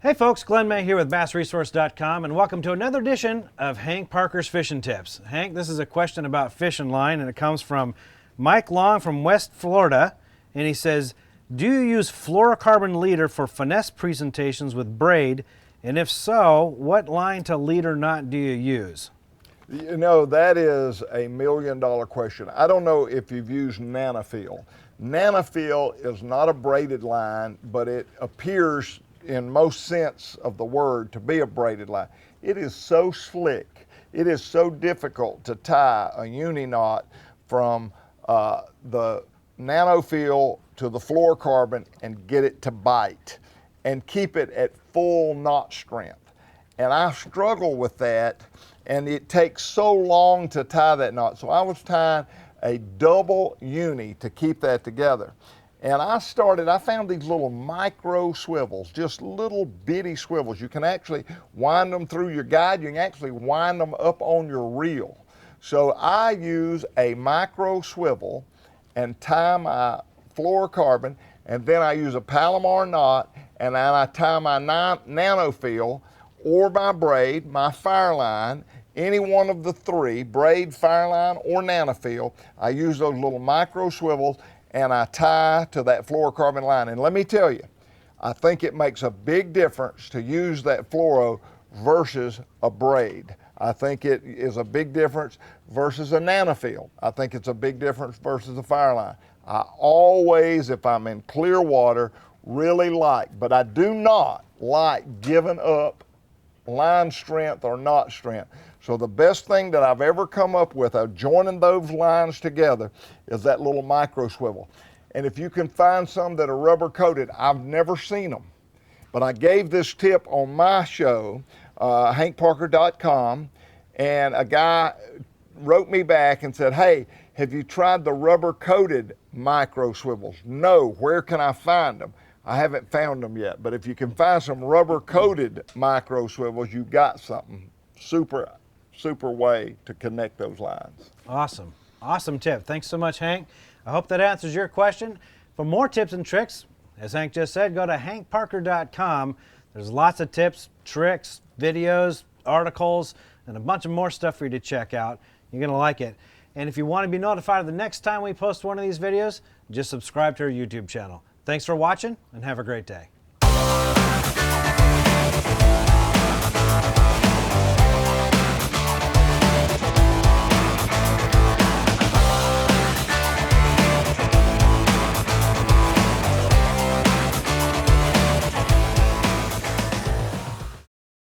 Hey folks, Glenn May here with BassResource.com, and welcome to another edition of Hank Parker's Fishing Tips. Hank, this is a question about fishing line, and it comes from Mike Long from West Florida, and he says, do you use fluorocarbon leader for finesse presentations with braid, and if so, what line to leader knot do you use? You know, that is a $1 million question. I don't know if you've used Nanofil. Nanofil is not a braided line, but it appears in most sense of the word to be a braided line. It is so slick. It is so difficult to tie a uni knot from the Nanofil to the fluorocarbon and get it to bite and keep it at full knot strength. And I struggle with that, and it takes so long to tie that knot. So I was tying a double uni to keep that together. And I found these little micro swivels, just little bitty swivels. You can actually wind them through your guide. You can actually wind them up on your reel. So I use a micro swivel and tie my fluorocarbon, and then I use a Palomar knot, and then I tie my Nanofil or my braid, my Fireline, any one of the three, braid, Fireline, or Nanofil. I use those little micro swivels and I tie to that fluorocarbon line. And let me tell you, I think it makes a big difference to use that fluoro versus a braid. I think it is a big difference versus a Nanofil. I think it's a big difference versus a Fireline. I always, if I'm in clear water, really but I do not like giving up line strength or knot strength. So the best thing that I've ever come up with of joining those lines together is that little micro swivel. And if you can find some that are rubber coated, I've never seen them. But I gave this tip on my show, hankparker.com, and a guy wrote me back and said, hey, have you tried the rubber coated micro swivels? No, where can I find them? I haven't found them yet, but if you can find some rubber coated micro swivels, you've got something super way to connect those lines. Awesome. Awesome tip. Thanks so much, Hank. I hope that answers your question. For more tips and tricks, as Hank just said, go to hankparker.com. There's lots of tips, tricks, videos, articles, and a bunch of more stuff for you to check out. You're going to like it. And if you want to be notified the next time we post one of these videos, just subscribe to our YouTube channel. Thanks for watching, and have a great day.